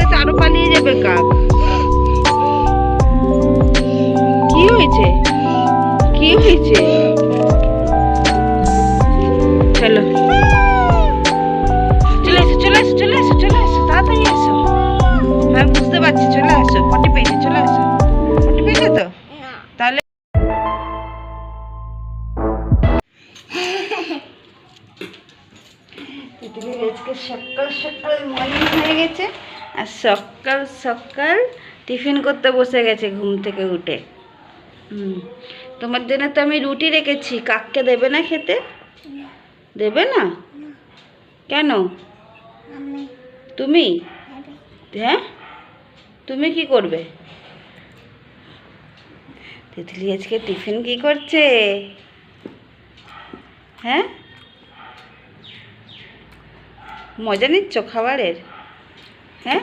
তো আরো পালিয়ে যাবে কাক। কি হয়েছে? কি হয়েছে? চলো চলে এসো, চলে এসো, চলে এসো, চলে এসো, তাড়াতাড়ি এসো। হ্যাঁ বুঝতে পারছি, চলে আসো, পটি পেয়েছে, চলে আসো। পটি পেয়েছে তো তাহলে আজকে সকাল সকাল মর্নিং হয়ে গেছে, আর সকাল সকাল টিফিন করতে বসে গেছে ঘুম থেকে উঠে। তোমার জন্য তো আমি রুটি রেখেছি, কাককে দেবে না খেতে? দেবে না কেন? তুমি? হ্যাঁ তুমি কি করবে? তিতলি আজকে টিফিন কি করছে? হ্যাঁ মজা নিচ্ছ খাবারের? হ্যাঁ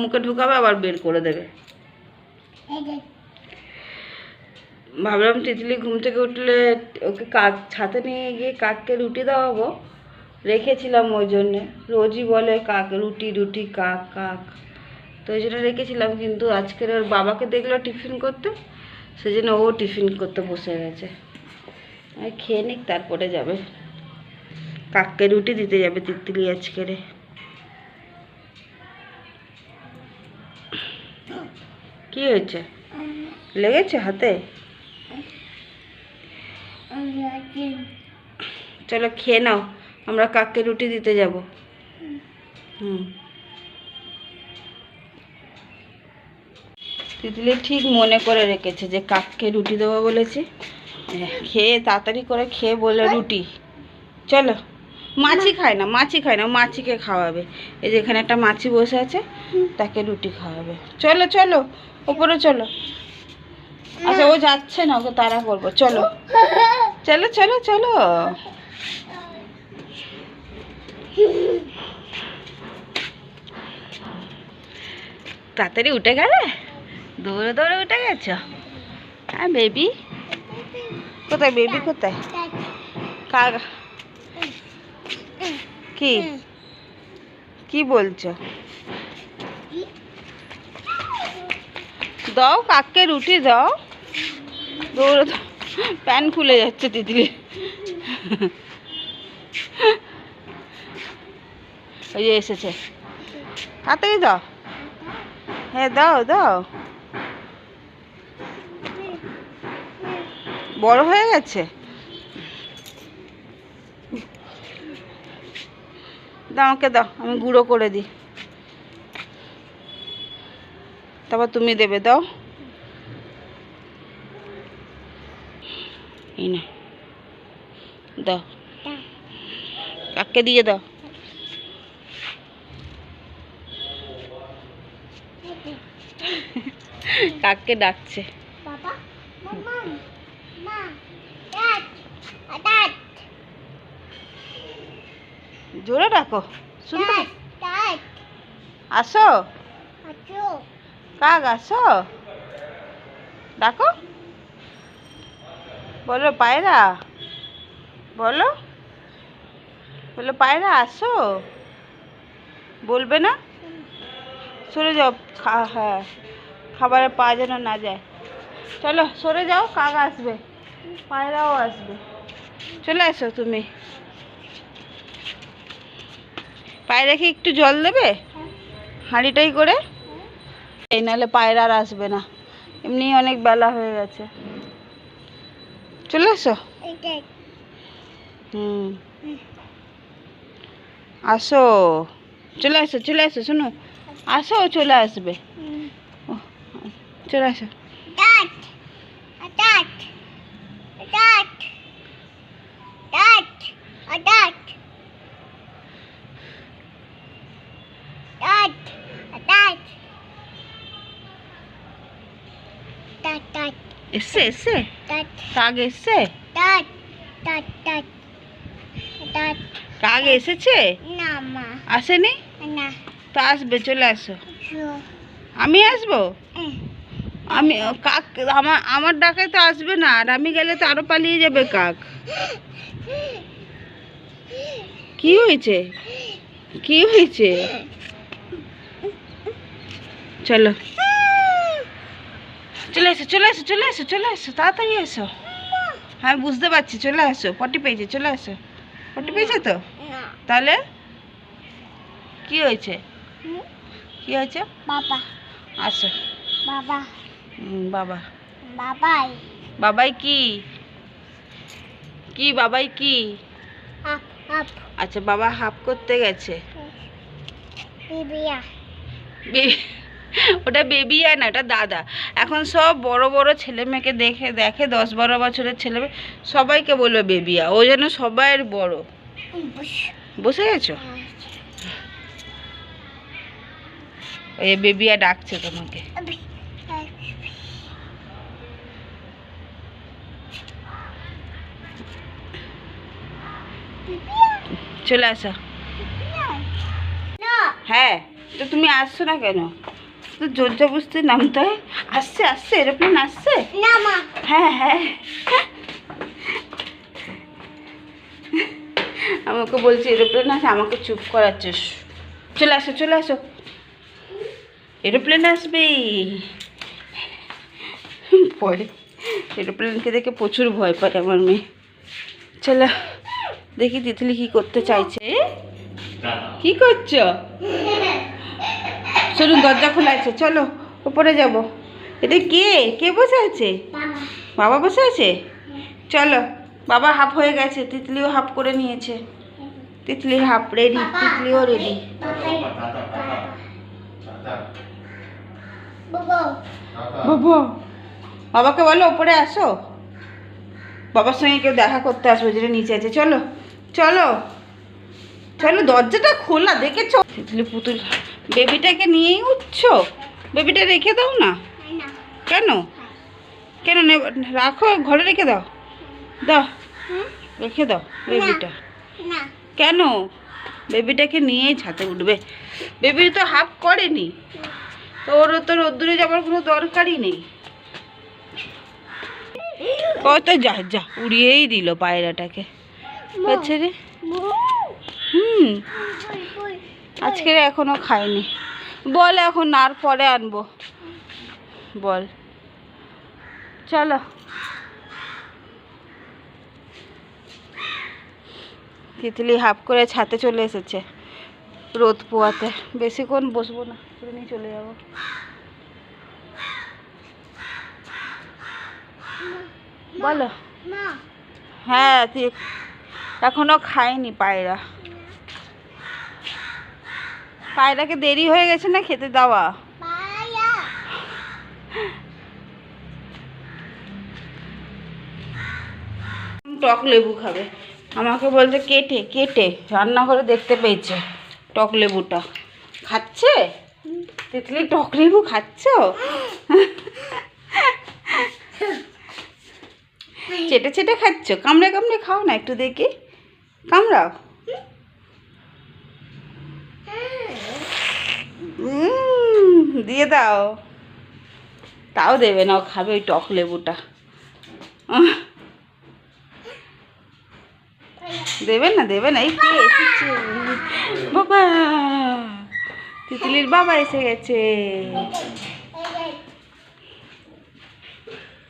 মুখে ঢুকাবে আবার বের করে দেবে। ভাবলাম তিতলি ঘুম থেকে উঠলে ওকে কাক ছাতে নিয়ে গিয়ে কাককে রুটি দেওয়াবো, রেখেছিলাম ওই জন্যে। রোজই বলে কাক রুটি রুটি কাক কাক, তো ওই জন্য রেখেছিলাম। কিন্তু আজকের ওর বাবাকে দেখলো টিফিন করতে, সেই জন্য ও টিফিন করতে বসে গেছে। আর খেয়ে নিক তারপরে যাবে, কাককে রুটি দিতে যাবে তিতলি আজকের। কি হয়েছে? লেগেছে হাতে? চলো খেয়ে নাও, আমরা কাককে রুটি দিতে যাব। তিতলি ঠিক মনে করে রেখেছে যে কাককে রুটি দেবো বলেছি। খেয়ে তাড়াতাড়ি করে খেয়ে বলে রুটি। চলো মাছি খায় না, মাছি খায় না, মাছিকে খাওয়াবে। এই যে এখানে একটা মাছি বসে আছে, তাকে রুটি খাওয়াবে। চলো চলো ওপরে চলো। আচ্ছা ও যাচ্ছে না, ওকে তাড়া করবো। চলো চলো চলো চলো। তাড়াতাড়ি উঠে গেলে, দৌড়ে দৌড়ে উঠে গেছ? হ্যাঁ বেবি কোথায়? বেবি কোথায়? কাক কি কি বলছো? দাও কাককে রুটি দাও। দৌড়ে প্যান্ট খুলে যাচ্ছে তিতলি। ওই যে এসেছে, তাড়াতাড়ি দাও। হ্যাঁ দাও দাও। বড় হয়ে গেছে, দাও আমাকে দাও, আমি গুঁড়ো করে দিই, তারপর তুমি দেবে। দাও এই না, দাও কাককে দিয়ে দাও। কাককে ডাকছে। জোরে ডাকো, শুনতে। আসো কাক আসো, ডাকো। বলো পায়রা, বলো বলো পায়রা আসো। বলবে না? সরে যাও, হ্যাঁ খাবারের পা যেন না যায়। চলো সরে যাও, কাক আসবে, পায়রাও আসবে। চলে আসো তুমি। পায়রাকে একটু জল দেবে হাঁড়িটাই করে, এই নাহলে পায়রা আর আসবে না। এমনি অনেক বেলা হয়ে গেছে। চলে আসো। আসো, চলে আসো, চলে আসো, শোনো আসো, চলে আসবে। চলে আসো। এসছে এসছে কাক এসছে, কাক এসেছে? আসেনি তো আসবে, চলে আসো। আমি আসবো? আমি কাক আমার ডাকে তো আসবে না, আর আমি গেলে তো আরো পালিয়ে যাবে কাক। কি হয়েছে? কি হয়েছে? চলো চলে এসো চলে এসো চলে এসো চলে এসো তাড়াতাড়ি এসো। হ্যাঁ বুঝতে পারছি, চলে আসো। পটি পেয়েছে, চলে আসো। পটি পেয়েছে তো? তাহলে কি হয়েছে? কি হয়েছে? বাবা আসো। বাবা বাবা বাবাই বাবাই কি কি বাবাই কি? আপ আপ আচ্ছা, বাবা হাফ করতে গেছে। বিবিয়া ওটা বেবি আর না, ওটা দাদা। এখন সব বড় বড় ছেলে মেয়েকে দেখে দেখে 10-12 বছরের ছেলে মেয়ে সবাইকে বলবে বেবিয়া, ও যেন সবাইয়ের বড়। বসে গেছো? এই বেবিয়া ডাকছে তোমাকে। চলে আসো। হ্যাঁ, তো তুমি আসছো না কেন? তো জোর জবরদস্তি নামতে হয়। আসছে আসছে, এরোপ্লেন আসছে। হ্যাঁ হ্যাঁ, আমাকে বলছি এরোপ্লেন আসে, আমাকে চুপ করাচ্ছে। চলে আসো চলে আসো, এরোপ্লেন আসবে। ভয়, এরোপ্লেনকে দেখে প্রচুর ভয় পায় আমার মেয়ে। চলো দেখি তিতলি কি করতে চাইছে। কি করছো? শুনুন, দরজা খোলা আছে, চলো উপরে যাব। এটা কে কে বসে আছে? বাবা বসে আছে। চলো, বাবা হাফ হয়ে গেছে, তিতলিও হাফ করে নিয়েছে। তিতলির হাফ রেডি, তিতলিও রেডি। বাবা, বাবাকে বলো উপরে আসো, বাবার সঙ্গে কেউ দেখা করতে আসবে, যেটা নিচে আছে। চলো চলো চলো, দরজাটা খোলা দেখেছো? তিতলি পুতুল বেবিটাকে নিয়েই উঠছো? বেবিটা রেখে দাও না। কেন কেন রাখো, ঘরে রেখে দাও। দাও, রেখে দাও বেবিটা। কেন? বেবিটাকে নিয়েই ছাদে উঠবে। বেবি তো হাফ করেনি, তো ওর তো রোদ্দুরে যাবার কোনো দরকারই নেই। কত যা যা উড়িয়েই দিল পায়রাটাকে। হচ্ছে রে। আজকের এখনো খাইনি। বল এখন আর পরে আনবো, বল। চলো তিতলি হাফ করে ছাতে চলে এসেছে রোদ পোয়াতে। বেশিক্ষণ বসবো না, করে নিয়ে চলে যাবো। বলো। হ্যাঁ, এখনো খাইনি পায়রা। পায়রাকে দেরি হয়ে গেছে না খেতে দেওয়া। টক লেবু খাবে, আমাকে বলছে কেটে কেটে, রান্নাঘরে দেখতে পেয়েছে টক লেবুটা খাচ্ছে। তিতলি টক লেবু খাচ্ছ? চেটে চেটে খাচ্ছ? কামড়ে কামড়ে খাও না, একটু দেখি, কামড়াও। দিয়ে দাও। তাও দেবে না, ও খাবে ওই টক লেবুটা। দেবে না দেবে না। এই কে এসেছে? বাবা, তিতলির বাবা এসে গেছে।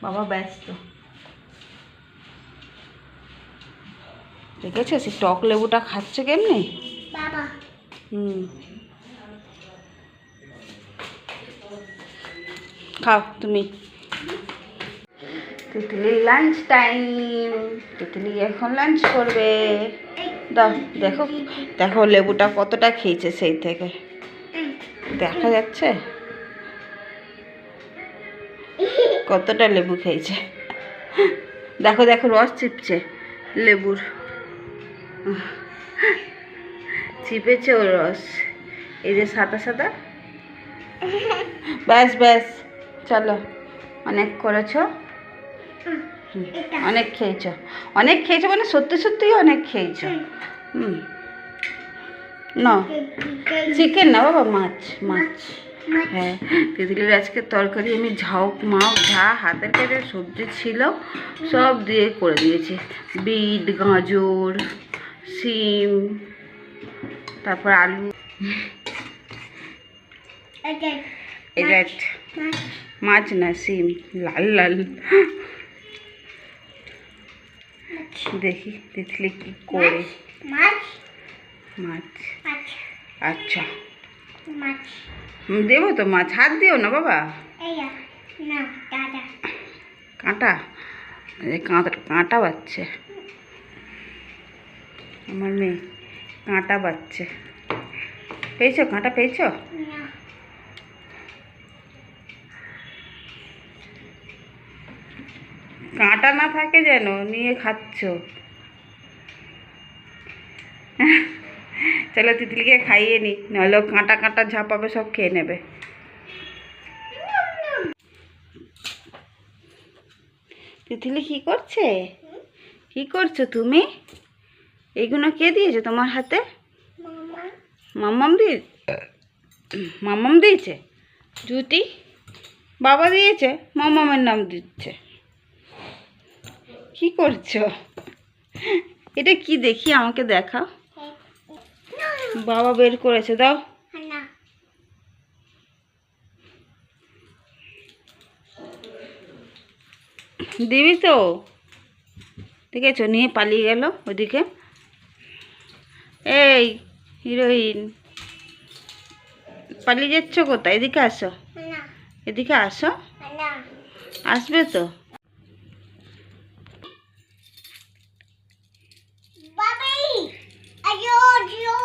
বাবা ব্যস্ত। দেখেছো সে টক লেবুটা খাচ্ছে কেমনি? খাও তুমি। তিতলি লাঞ্চ টাইম, তিতলি এখন লাঞ্চ করবে। দাও, দেখো দেখো লেবুটা কতটা খেয়েছে সেই থেকে, দেখা যাচ্ছে কতটা লেবু খেয়েছে। দেখো দেখো রস চিপছে লেবুর, চিপেছে ও রস। এই যে সাদা সাদা। ব্যাস ব্যাস, চলো অনেক করেছো, অনেক খেয়েছো। অনেক খেয়েছো মানে সত্যি সত্যিই অনেক খেয়েছো। না চিকেন না বাবা, মাছ মাছ। হ্যাঁ, তিতলির আজকে তরকারি আমি ঝাউক মাউক যা হাতের কাছে সবজি ছিল সব দিয়ে করে দিয়েছি। বিট, গাজর, শিম, তারপর আলু। এটা একটা মাছ না সিম, লাল লাল। দেখি তিতলি কি করে। মাছ মাছ, আচ্ছা আচ্ছা মাছ দেবো তো মাছ, হাত দিও না বাবা। এই না দাদা কাঁটা, কাঁটা বাচ্ছে আমার মেয়ে, কাঁটা বাচ্ছে। পেয়েছো কাঁটা, পেয়েছো? না কাঁটা না থাকে যেন নিয়ে খাচ্ছ। চলো তিতলিকে খাইয়ে নি, নাহলে ও কাঁটা কাঁটা ঝাপাবে, সব খেয়ে নেবে। তিতলি কি করছে? কি করছো তুমি? এইগুলো কে দিয়েছে তোমার হাতে? মামা মাম্মাম দিয়ে, মাম্মাম দিয়েছে? জুতি বাবা দিয়েছে, মাম্মামের নাম দিচ্ছে। কি করছো? এটা কি দেখি, আমাকে দেখাও। বাবা বের করেছে, দাও। না দিবি তো? দেখেছো, নিয়ে পালিয়ে গেল ওদিকে। এই হিরোইন, পালিয়ে যাচ্ছ কোথায়? এদিকে আসো, না এদিকে আসো। না আসবে তো। বাবাই আজো জিও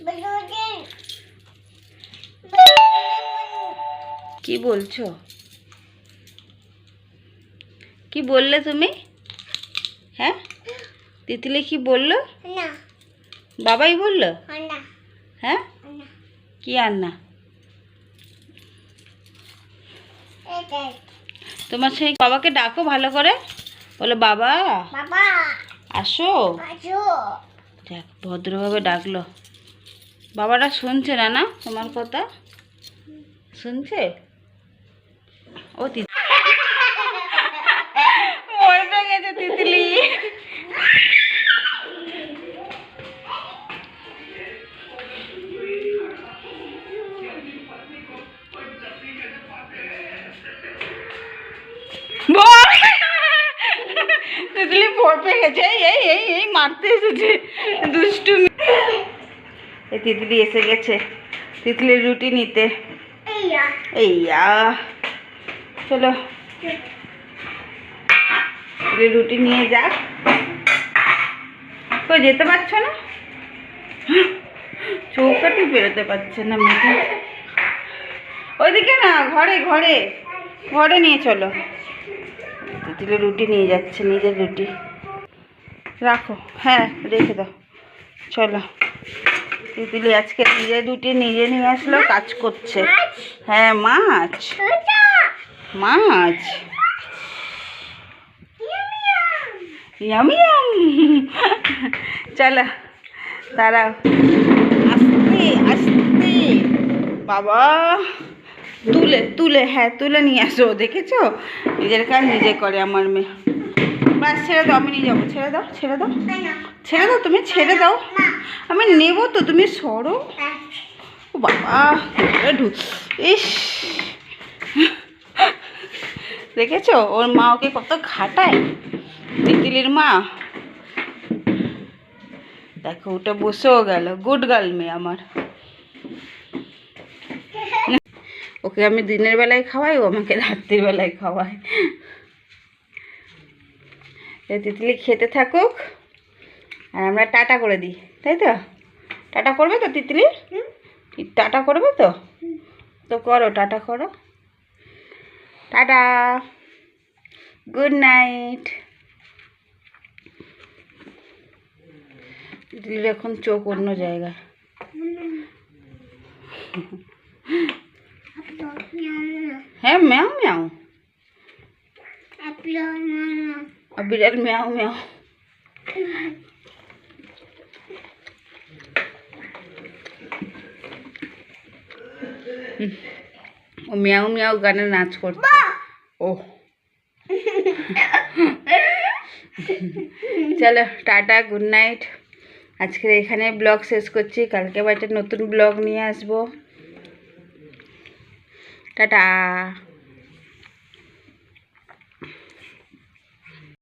বজোজে কি বলছো? কি বললে তুমি? হ্যাঁ, তিতলি কি বললো? না বাবাই বললো? না হ্যাঁ, না কি আর না? এই তোমার সেই বাবাকে ডাকো ভালো করে, বলো বাবা বাবা আসো। আজো দেখ ভদ্রভাবে ডাকলো। বাবাটা শুনছে না, না তোমার কথা শুনছে? ও ভয় পেয়ে গেছে তিতলি। তিতলি ভয় পেয়ে গেছে, এই এই এই মারতে এসেছে, দুষ্টু। এই তিতলি এসে গেছে তিতলির রুটি নিতে। এইয়া এইয়া চলো, তিতলি রুটি নিয়ে যাক। তো যেতে পারছো না, চৌকাটি বেরোতে পারছে না মেয়েটা। ওইদিকে না, ঘরে ঘরে ঘরে নিয়ে চলো। তিতলি রুটি নিয়ে যাচ্ছে, নিজের রুটি। রাখো, হ্যাঁ রেখে দাও। চলো, তিতলি আজকে নিজের রুটি নিজে নিয়ে আসলো, কাজ করছে। হ্যাঁ মাছ, মাছ, ইয়ামি ইয়াম। চলো দাঁড়াও, আস্তে আস্তে বাবা, তুলে তুলে, হ্যাঁ তুলে নিয়ে আসো। দেখেছো, নিজের কাজ নিজে করে আমার মেয়ে। বাস ছেড়ে দাও, আমি নিয়ে যাবো। ছেড়ে দাও, ছেড়ে দাও, ছেড়ে দাও, তুমি ছেড়ে দাও। আমি নেবো তো, তুমি সরো। ও বাবা, ইস, দেখেছো ওর মা ওকে কত খাটায়, তিতলির মা। দেখো ওটা বসেও গেল, গুড গার্ল মেয়ে আমার। ওকে আমি দিনের বেলায় খাওয়াই, ও আমাকে রাত্রির বেলায় খাওয়ায়। তিতলি খেতে থাকুক, আর আমরা টাটা করে দিই, তাই তো? টাটা করবে তো তিতলি? টাটা করবে তো? তো করো, টাটা করো। Tata, good night. তিতলির এখন চোখ অন্য জায়গায়। হ্যাঁ ম্যাও ম্যাও, বিড়াল ম্যাও ম্যাও। ও মিয়াও মিয়াও গানে নাচ করছে। ও চলো টাটা, গুড নাইট। আজকের এখানে ব্লগ শেষ করছি, কালকে আবার একটা নতুন ব্লগ নিয়ে আসবো। টাটা।